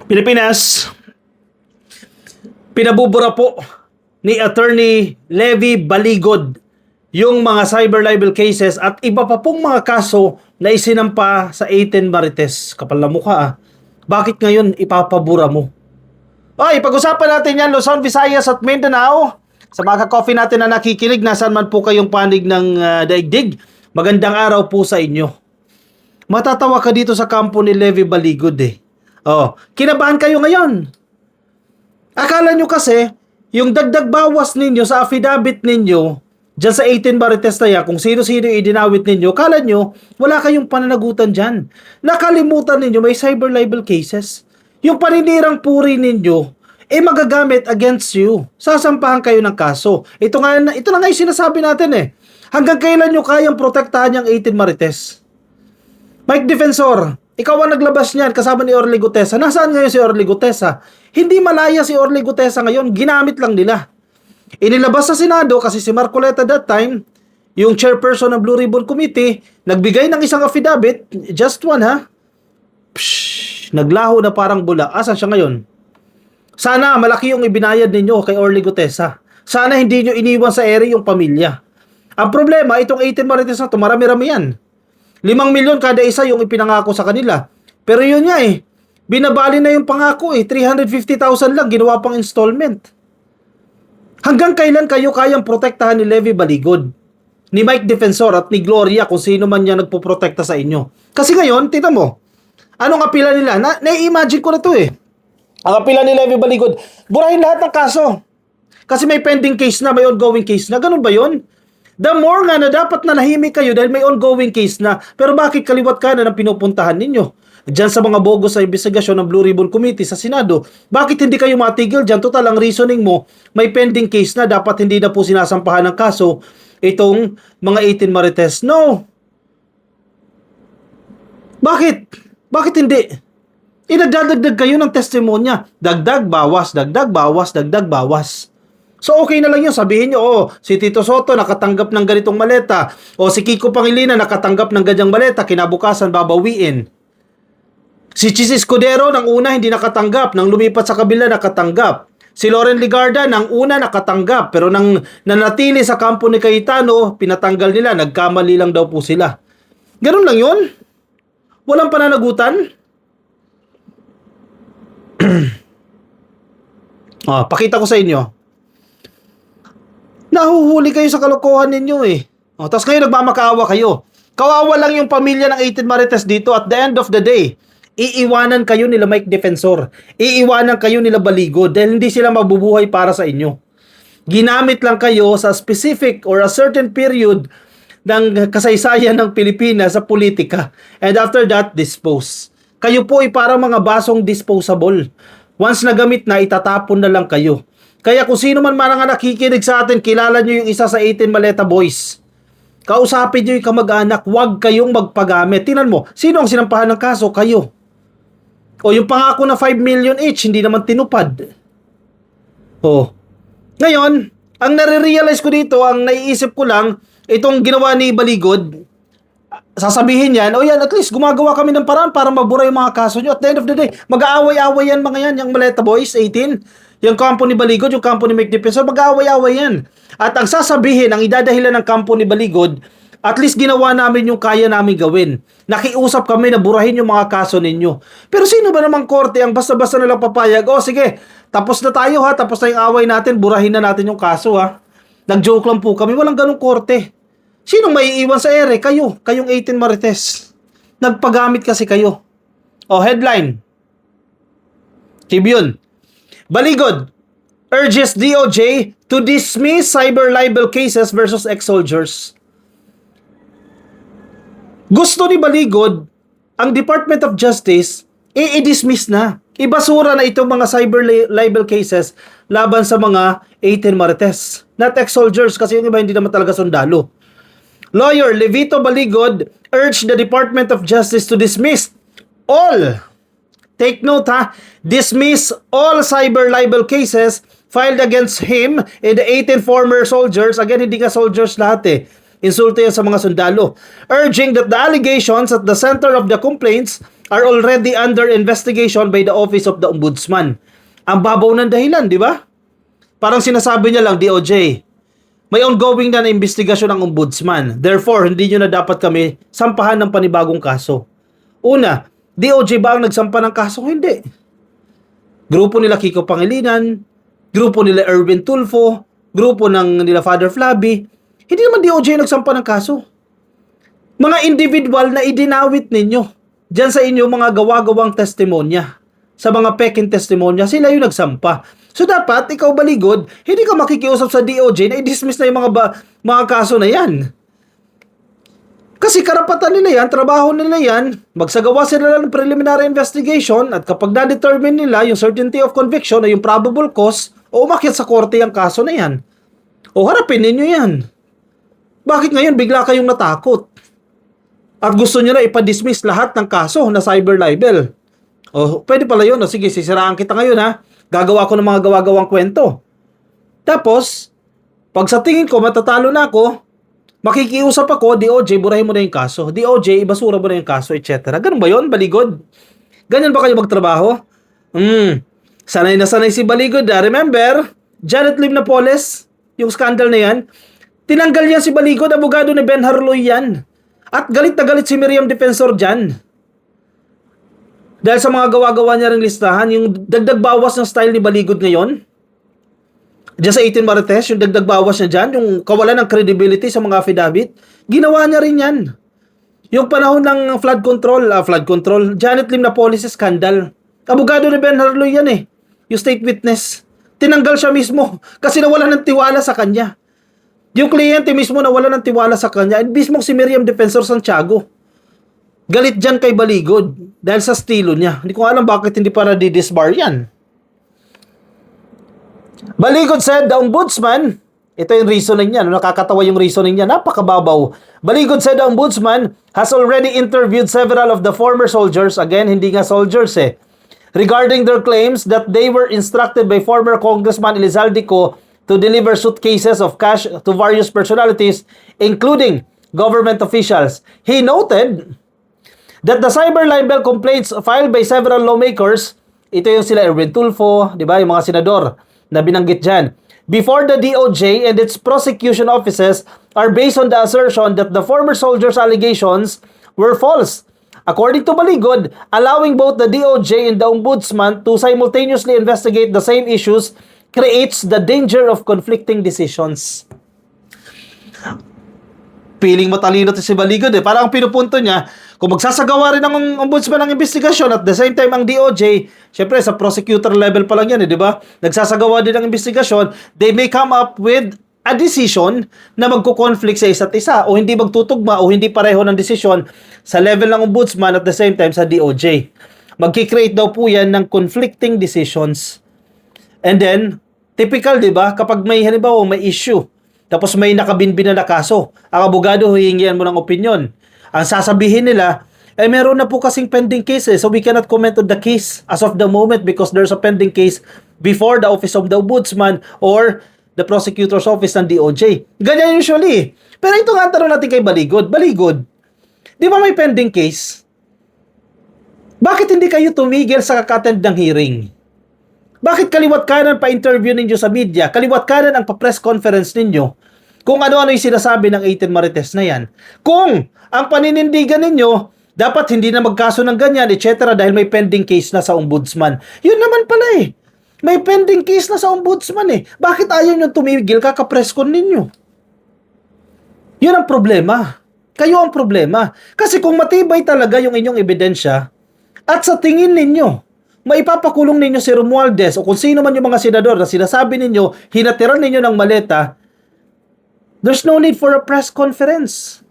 Pilipinas, pinabubura po ni Attorney Levy Baligod yung mga cyber libel cases at iba pa pong mga kaso na isinampa sa 18 Marites. Kapal na mukha ah. Bakit ngayon ipapabura mo? Oy, pag-usapan natin yan, Luzon, Visayas at Mindanao. Sa mga ka-coffee natin na nakikinig, nasaan man po kayong panig ng daigdig, magandang araw po sa inyo. Matatawa ka dito sa kampo ni Levy Baligod eh. Oh, kinabahan kayo ngayon. Akala nyo kasi, yung dagdag bawas ninyo sa affidavit ninyo, dyan sa 18 Marites na yan, kung sino-sino yung idinawit ninyo, akala nyo, wala kayong pananagutan dyan. Nakalimutan ninyo, may cyber libel cases. Yung paninirang puri ninyo, magagamit against you. Sasampahan kayo ng kaso. Ito na nga yung sinasabi natin eh. Hanggang kailan nyo kayang protektahan yung 18 Marites? Mike Defensor, ikaw ang naglabas niyan kasama ni Orly Gutesa. Nasaan ngayon si Orly Gutesa? Hindi malaya si Orly Gutesa ngayon. Ginamit lang nila. Inilabas sa Senado kasi si Marcoleta that time, yung chairperson ng Blue Ribbon Committee, nagbigay ng isang affidavit, just one ha. Naglaho na parang bula. Asan siya ngayon? Sana malaki yung ibinayad ninyo kay Orly Gutesa. Sana hindi nyo iniwan sa ere yung pamilya. Ang problema, itong 18 Marites na ito, marami-rami yan. 5 milyon kada isa yung ipinangako sa kanila. Pero yun nga eh, binabali na yung pangako eh, 350,000 lang, ginawa pang installment. Hanggang kailan kayo kayang protektahan ni Levy Baligod, ni Mike Defensor at ni Gloria kung sino man niya nagpoprotekta sa inyo? Kasi ngayon, tignan mo, anong apila nila? Na-imagine ko na to eh. Ang apila ni Levy Baligod, burahin lahat ng kaso. Kasi may pending case na, may ongoing case na. Ganun ba yun? The more nga na dapat na nahimik kayo dahil may ongoing case na. Pero bakit kaliwat kanan ang pinupuntahan ninyo? Diyan sa mga bogus sa investigasyon ng Blue Ribbon Committee sa Senado, bakit hindi kayo matigil dyan? Total, ang reasoning mo, may pending case na, dapat hindi na po sinasampahan ng kaso itong mga 18 Marites. No! Bakit? Bakit hindi? Nagdadagdag kayo ng testimonya. Dagdag, bawas, dagdag, bawas, dagdag, bawas. So okay na lang yun, sabihin nyo, si Tito Soto nakatanggap ng ganitong maleta, o si Kiko Pangilinan nakatanggap ng ganyang maleta, kinabukasan babawiin. Si Chis Escudero ng una hindi nakatanggap, nang lumipat sa kabila nakatanggap. Si Loren Ligarda ng una nakatanggap, pero nang nanatili sa kampo ni Cayetano, pinatanggal nila, nagkamali lang daw po sila. Ganun lang yun? Walang pananagutan? Pakita ko sa inyo. Nahuhuli kayo sa kalokohan ninyo eh. Tapos ngayon nagmamakaawa kayo. Kawawa lang yung pamilya ng 18 Marites dito. At the end of the day, iiwanan kayo nila Mike Defensor. Iiwanan kayo nila Baligod dahil hindi sila mabubuhay para sa inyo. Ginamit lang kayo sa specific or a certain period ng kasaysayan ng Pilipinas sa politika. And after that, dispose. Kayo po ay parang mga basong disposable. Once nagamit na, itatapon na lang kayo. Kaya kung sino man ang nakikinig sa atin, kilala nyo yung isa sa 18 Maleta Boys. Kausapin nyo yung kamag-anak, huwag kayong magpagamit. Tingnan mo, sino ang sinampahan ng kaso? Kayo. O yung pangako na 5 million each, hindi naman tinupad. Ngayon, ang nare-realize ko dito, ang naiisip ko lang, itong ginawa ni Baligod, sasabihin yan, yan, at least gumagawa kami ng paraan para mabura yung mga kaso nyo. At the end of the day, mag-aaway-aaway yan mga yan, yung Maleta Boys, 18. Yung kampo ni Baligod, yung kampo ni Mike Defensor, mag-aaway-aaway yan. At ang sasabihin, ang idadahilan ng kampo ni Baligod, at least ginawa namin yung kaya namin gawin. Nakiusap kami na burahin yung mga kaso ninyo. Pero sino ba namang korte ang basta-basta nalang papayag? Sige, tapos na tayo ha, tapos na yung away natin, burahin na natin yung kaso ha. Nag-joke lang po kami, walang ganong korte. Sinong maiiwan sa ere? Kayo, kayong 18 Marites. Nagpagamit kasi kayo. Headline. Tribune. Baligod urges DOJ to dismiss cyber libel cases versus ex-soldiers. Gusto ni Baligod ang Department of Justice i-dismiss na. Ibasura na itong mga cyber libel cases laban sa mga 18 Marites. Not ex-soldiers kasi yung iba hindi naman talaga sundalo. Lawyer Levito Baligod urged the Department of Justice to dismiss all, take note ha, dismiss all cyber libel cases filed against him and the 18 former soldiers. Again, hindi ka soldiers lahat eh. Insulto yan sa mga sundalo. Urging that the allegations at the center of the complaints are already under investigation by the Office of the Ombudsman. Ang babaw ng dahilan, di ba? Parang sinasabi niya lang, DOJ, may ongoing na investigasyon ng Ombudsman. Therefore, hindi nyo na dapat kami sampahan ng panibagong kaso. Una, DOJ ba ang nagsampa ng kaso? Hindi. Grupo nila Kiko Pangilinan, grupo nila Erwin Tulfo, grupo ng nila Father Flavi. Hindi naman DOJ nagsampa ng kaso. Mga individual na idinawit ninyo dyan sa inyong mga gawa-gawang testimonya, sa mga peking testimonya, sila yung nagsampa. So dapat, ikaw Baligod, hindi ka makikiusap sa DOJ na i-dismiss na yung mga kaso na yan. Kasi karapatan nila yan, trabaho nila yan, magsagawa sila ng preliminary investigation at kapag na-determine nila yung certainty of conviction o yung probable cause, o umakyat sa korte yung kaso na yan. O harapin ninyo yan. Bakit ngayon bigla kayong natakot? At gusto nyo na ipa-dismiss lahat ng kaso na cyber libel. O pwede pala yun. O sige, sisiraan kita ngayon ha. Gagawa ko ng mga gawa-gawang kwento. Tapos, pag sa tingin ko matatalo na ako, makikiusap ako, DOJ, burahin mo na yung kaso. DOJ, ibasura mo na yung kaso, etc. Ganun ba yun, Baligod? Ganyan ba kayo magtrabaho? Sanay na sanay si Baligod. Remember, Janet Lim Napoles, yung scandal na yan, tinanggal niya si Baligod, abogado ni Ben Harloy yan. At galit na galit si Miriam Defensor dyan. Dahil sa mga gawa-gawa niya ring listahan, yung dagdag bawas ng style ni Baligod ngayon, diyan sa 18 Marites, yung dagdag bawas niya dyan, yung kawalan ng credibility sa mga affidavit, ginawa niya rin yan. Yung panahon ng flood control, Janet Lim Napoles scandal. Abogado ni Ben Harloy yan eh. Yung state witness. Tinanggal siya mismo kasi nawala ng tiwala sa kanya. Yung kliyente mismo nawala ng tiwala sa kanya at mismo si Miriam Defensor Santiago. Galit dyan kay Baligod dahil sa estilo niya. Hindi ko alam bakit hindi para di-disbar yan. Baligod said the ombudsman, ito yung reasoning niya, nakakatawa yung reasoning niya, napakababaw. Baligod said the ombudsman has already interviewed several of the former soldiers, again, hindi nga soldiers regarding their claims that they were instructed by former Congressman Elizalde Co to deliver suitcases of cash to various personalities, including government officials. He noted that the cyber libel complaints filed by several lawmakers, ito yung sila Erwin Tulfo, di ba, yung mga senador na binanggit dyan, before the DOJ and its prosecution offices are based on the assertion that the former soldiers' allegations were false. According to Baligod, allowing both the DOJ and the Ombudsman to simultaneously investigate the same issues creates the danger of conflicting decisions. Piling matalino to si Baligod Parang ang pinupunto niya, kung magsasagawa rin ng ombudsman ng investigasyon at the same time ang DOJ, syempre sa prosecutor level pa lang yan di ba? Nagsasagawa din ng investigasyon, they may come up with a decision na magko-conflict sa isa't isa o hindi magtutugma o hindi pareho ng desisyon sa level ng ombudsman at the same time sa DOJ. Magki-create daw po yan ng conflicting decisions. And then, typical, di ba? Kapag may halimbawa may issue, tapos may nakabinbin na kaso, ang abogado hihingihan mo ng opinion. Ang sasabihin nila, meron na po kasing pending cases, so we cannot comment on the case as of the moment because there's a pending case before the Office of the Ombudsman or the Prosecutor's Office ng DOJ. Ganyan usually. Pero ito nga tanong natin kay Baligod. Baligod, di ba may pending case? Bakit hindi kayo tumigil sa kaka-attend ng hearing? Bakit kaliwat kanan pa-interview ninyo sa media? Kaliwat kanan ang pa-press conference ninyo? Kung ano-ano yung sinasabi ng 18 Marites na yan. Kung ang paninindigan ninyo, dapat hindi na magkaso ng ganyan, etc. dahil may pending case na sa ombudsman. Yun naman pala May pending case na sa ombudsman Bakit ayaw nyo tumigil kaka-press con ninyo? Yun ang problema. Kayo ang problema. Kasi kung matibay talaga yung inyong ebidensya, at sa tingin ninyo, maipapakulong ninyo si Romualdez o kung sino man yung mga senador na sinasabi ninyo, hinatiran ninyo ng maleta, there's no need for a press conference.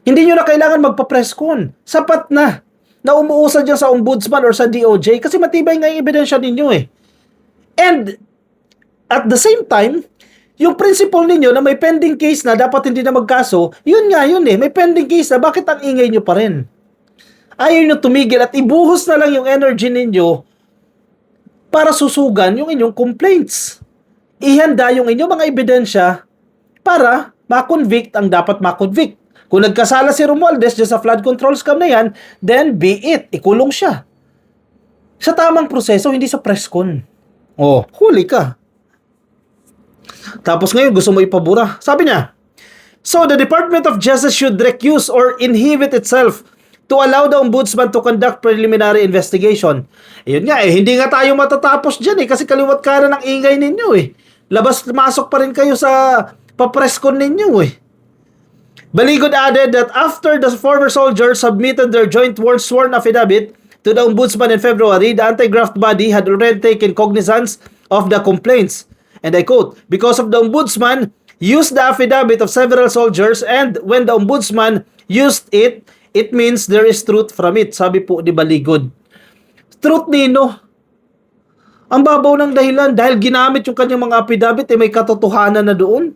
Hindi nyo na kailangan magpa-press con. Sapat na umuusad dyan sa ombudsman or sa DOJ kasi matibay nga yung ebidensya ninyo And at the same time, yung principle ninyo na may pending case na dapat hindi na magkaso, yun may pending case na bakit ang ingay nyo pa rin? Ayaw nyo tumigil at ibuhos na lang yung energy ninyo para susugan yung inyong complaints. Ihanda yung inyong mga ebidensya para ma-convict ang dapat ma-convict. Kung nagkasala si Romualdez dyan sa flood control scam na yan, then be it. Ikulong siya. Sa tamang proseso, hindi sa presscon. Oh, huli ka. Tapos ngayon, gusto mo ipabura. Sabi niya, so the Department of Justice should recuse or inhibit itself to allow the Ombudsman to conduct preliminary investigation. Ayun nga hindi nga tayo matatapos dyan kasi kaliwat kanan ng ingay ninyo Labas-masok pa rin kayo sa papreskon ninyo Baligod added that after the former soldiers submitted their joint sworn affidavit to the Ombudsman in February, the anti-graft body had already taken cognizance of the complaints. And I quote, because of the Ombudsman used the affidavit of several soldiers and when the Ombudsman used it, it means there is truth from it. Sabi po ni Baligod. Truth nino? Ang babaw ng dahilan dahil ginamit yung kanyang mga affidavit may katotohanan na doon.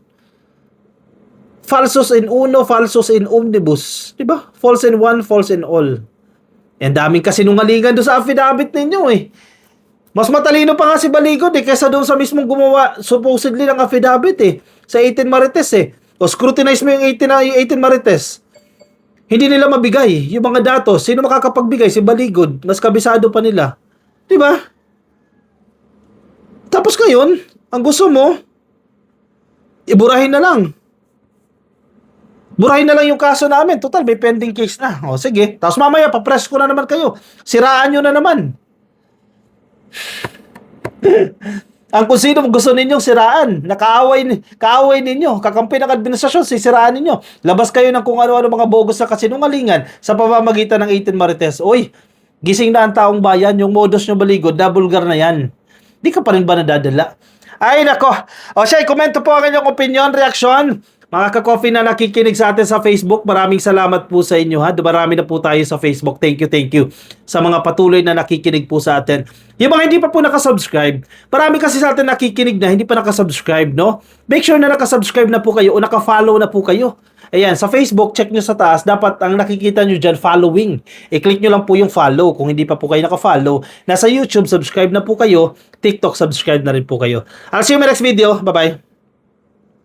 Falsus in uno, falsus in omnibus. Diba? False in one, false in all. And daming kasinungalingan doon sa affidavit ninyo Mas matalino pa nga si Baligod kaysa doon sa mismong gumawa supposedly ng affidavit sa 18 Marites O scrutinize mo yung 18 Marites. Hindi nila mabigay yung mga datos. Sino makakapagbigay? Si Baligod. Mas kabisado pa nila. Diba? Tapos ngayon, ang gusto mo, iburahin na lang. Burahin na lang yung kaso namin. Total, may pending case na. O sige. Tapos mamaya, papress ko na naman kayo. Siraan nyo na naman. Ang kung sino gusto ninyong siraan, kaaway ninyo, kakampi ng administrasyon, sisiraan ninyo. Labas kayo ng kung ano-ano mga bogus na kasinungalingan sa pamamagitan ng 18 Marites. Oy, gising na ang taong bayan, yung modus nyo Baligod, nabulgar na yan. Di ka pa rin ba nadadala? Ay, nako. O siya, komento po ang inyong opinion, reaksyon. Mga ka-coffee na nakikinig sa atin sa Facebook, maraming salamat po sa inyo Marami na po tayo sa Facebook. Thank you. Sa mga patuloy na nakikinig po sa atin. Yung mga hindi pa po nakasubscribe, marami kasi sa atin nakikinig na hindi pa nakasubscribe, no? Make sure na nakasubscribe na po kayo o nakafollow na po kayo. Ayan, sa Facebook, check nyo sa taas. Dapat ang nakikita nyo dyan, following. I-click nyo lang po yung follow kung hindi pa po kayo nakafollow. Nasa YouTube, subscribe na po kayo. TikTok, subscribe na rin po kayo. I'll see you in my next video. Bye-bye.